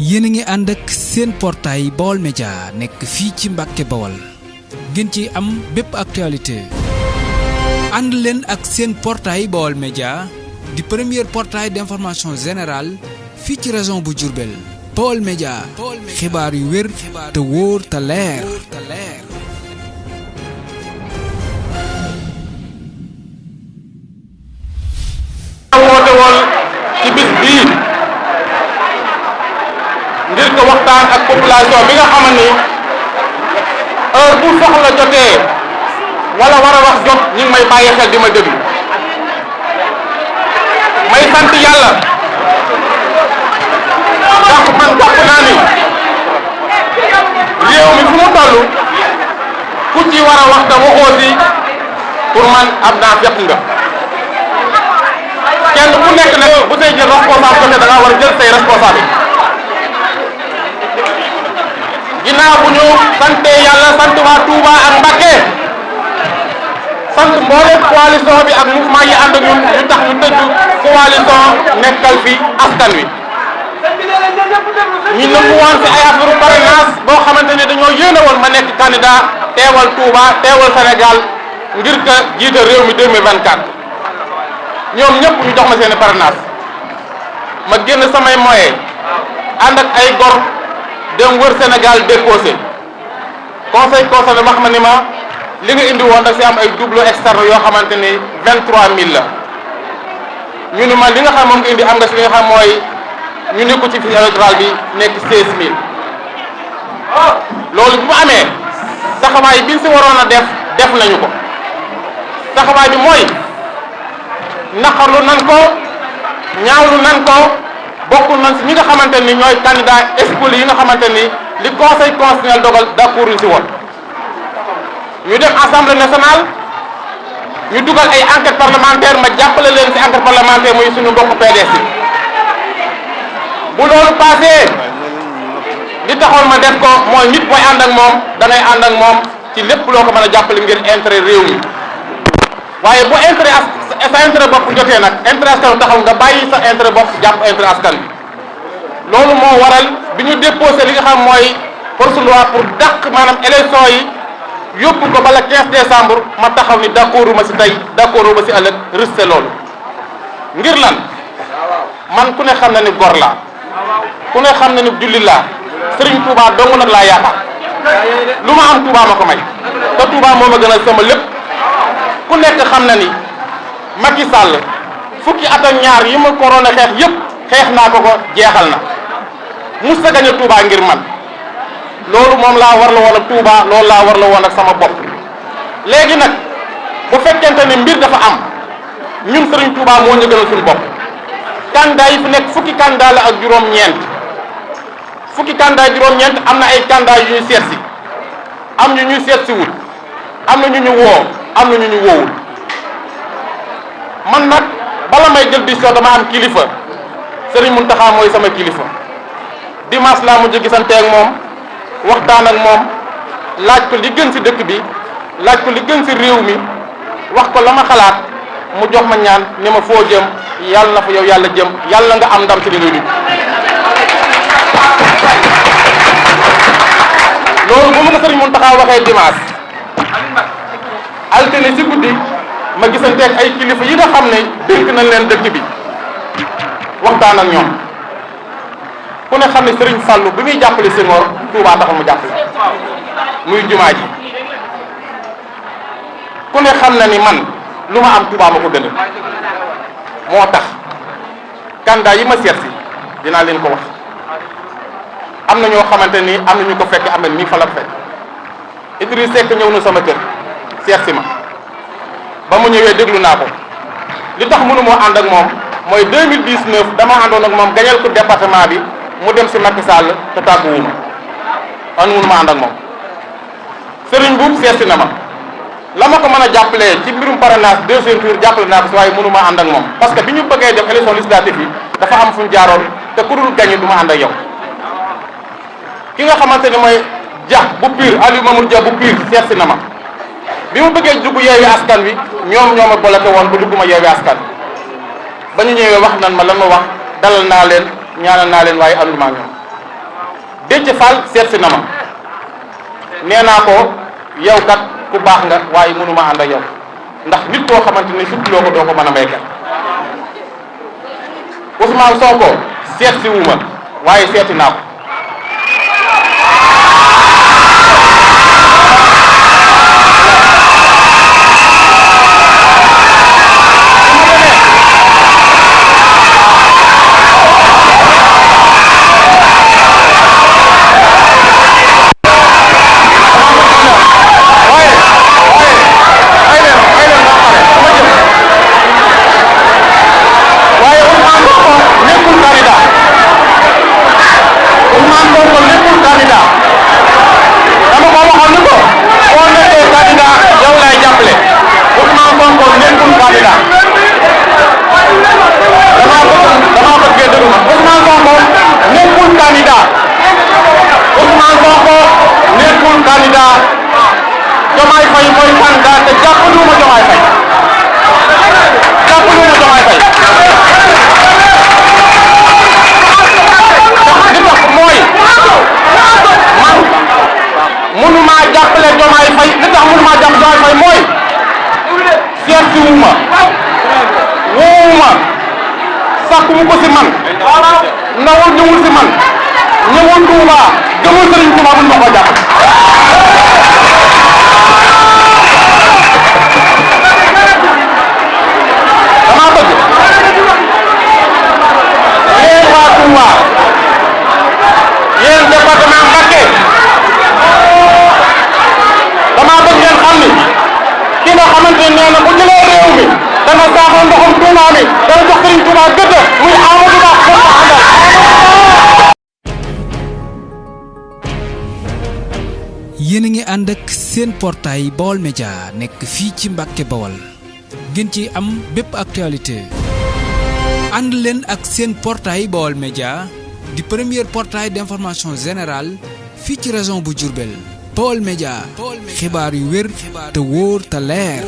yéen a ngi ànd ak seen portail Baol Média nekk fii ci Mbàkke Bawol ngeen ci am bépp actualité ànd leen ak seen portail Baol Média di premier portail d'information générale fii ci région bu Diourbel Baol Média xibaar yu wér te wóor te leer woote woon ci bis bii ngir ko waxtaan ak population bi nga xamante ni heure bu soxla jotee wala war a wax jot ñu ngi may bàyyi xel di ma déglu may sant yàlla ndax man jàpp naa ni réew mi fu mu toll ku ci war a wax te waxoo si pour man ab naa fekk nga kenn ku nekk nag bu say jël responsable da nga war a jël say responsable ginnaaw bu ñu sante yàlla sant waa Touba ak Mbacké sant mboolem coalition bi ak mouvement yi ànd ak ñun ñu tax ñu tëdd coalition nekkal fi askan wi ñu nangu woon si ay affaire parrainage boo xamante ne dañoo yéene woon ma nekk candidat teewal Touba teewal Sénégal ngir ka jiite réew mi 2024 ñoom ñëpp ñu jox ma seen parrainage ma génn samay moyens ànd ak ay gor dem wër Sénégal déposé conseil concerné wax ma ni ma li nga indi woon da si am ay double externe yoo xamante ni 23000 la ñu ni ma li nga xam moom nga indi am nga si li nga xam mooy ñu ne ko ci fichier électoral bi nekk 16000 loolu bu mu amee taxawaay bi ñu si waroon a def nañu ko taxawaay bi mooy naqarlu nan ko ñaawlu nan ko bokkul nañ si ñi nga xamante ni ñooy candidat exclus yi nga xamante ni li conseil constitutionnel dogal d'accord ñu si woon ñu dem assemblée nationale ñu dugal ay enquête parlementaire ma jàppale leen si enquête parlementaire muy suñu mbokk PDS yi bu loolu passé li taxoon ma def ko mooy nit booy ànd ak moom dangay ànd ak moom ci lépp loo ko mën a jàppale ngir intérêt réew mi waaye bu intérêt sa intérêt bopp jotee nag intérêt askan taxaw nga bàyyi sa intérêt bopp jàpp intérêt askan bi loolu moo waral bi ñu déposé li nga xam mooy projet de loi pour dàq maanaam élection yi yóbbu ko bala 15 décembre ma taxaw ni d'accordu ma si tey d'accordu ma si ëllëg resté loolu ngir lan man ku ne xam na ni gor laa ku ne xam na ni julli laa Serigne Touba dong nag laa yaakaar lu ma am Touba ma ko may te Touba moo ma gënal sama lépp ku nekk xam na ni Macky Sall fukki at ak ñaar yi ma corona xeex yëpp xeex naa ko jeexal na mus sa gañe Touba ngir man loolu moom laa war la woon ak Touba loolu laa war la woon ak sama bopp léegi nag bu fekkente ni mbir dafa am ñun Serigne Touba moo ñu gënal suñu bopp candidat yi fi nekk fukki candidat la ak juróom-ñeent fukki candidat juróom-ñeent am na ay candidat yu ñuy seet si am ñu ñuy seet si wul am na ñu ñu woo am na ñu ñu woowul man nag bala may jël décision dama am kilifa Serigne Mountakha mooy sama kilifa dimanche laa mujj gisante ak moom waxtaan ak moom laaj ko li gën ci dëkk bi laaj ko li gën ci réew mi wax ko la ma xalaat mu jox ma ñaan ni ma foo jëm yàlla na fa yow yàlla jëm yàlla nga am ndam ci li ngay dugg loolu bu ma ko Serigne Mountakha waxee dimanche altine ci guddi ma gisante ak ay kilifa yi nga xam ne dénk nañ leen dëkk bi waxtaan ak ñoom ku ne xam ne Serigne Fallou bi muy jàppale Senghor Touba taxul mu jàppale muy jumaa ji ku ne xam na ni man lu ma am Touba ma ko gënal moo tax candidat yi ma seet si dinaa leen ko wax am na ñoo xamante ni am na ñu ko fekk am na ni fa la fekk Idriss Seck ñëw na sama kër seet si ma ba mu ñëwee déglu naa ko li tax mënu moo ànd ak moom mooy 2019 dama àndoon ak moom gañal ko département bi mu dem si Macky Sall te tàgguwuma an mënu ma ànd ak moom Serigne Boub seet si na ma la ma ko mën a jàppalee ci mbirum parrainage deuxième tour jàppale naa ko si waaye mënu ma ànd ak moom parce que bi ñu bëggee def élection législative yi dafa am fu ñu jaaroon te ku dul gañe du ma ànd ak yow ki nga xamante ne mooy Dia bu Pire Aliou Mamour Dia bu Pire seet si na ma bi mu bëggee dugg Yewwi Askan Wi ñoom ñoo ma bloqué woon ba dugguma Yewwi Askan ba ñu ñëwee wax nan ma lan ma wax dalal naa leen ñaanal naa leen waaye ànduma ak ñoom Déthié Fall seet si na ma nee naa ko yow kat ku baax nga waaye mënuma ànd ak yow ndax nit koo xamante ni sutloo ko doo ko mën a may kat Ousmane Sonko seet si wu ma waaye seeti naa ko Diomaye Faye mooy candidat te jàppaluma Diomaye Faye li tax mooy man mënumaa jàppale Diomaye Faye li tax mënumaa jàpp Diomaye Faye mooy seet si wu ma woowu ma sàkku mu ko si man nawul ñëwul si man ñëwul Touba gëmul Serigne Touba mun ma ko jàpp dama bëgg yéen waa Touba yéen département Mbacké dama bëgg ngeen xam ni ki nga xamante ne nee na bu jëlee réew mi dana saafara ndoxum Touba mi dana jox Serigne Touba gëdd muy Amadou Ba ko àndal yéen a ngi ànd ak seen portail Baol Média nekk fii ci Mbàkke Bawol ngeen ci am bépp actualité ànd leen ak seen portail Baol Média di premier portail d'information générale fii ci région bu Diourbel Baol Média xibaar yu wér te wóor te leer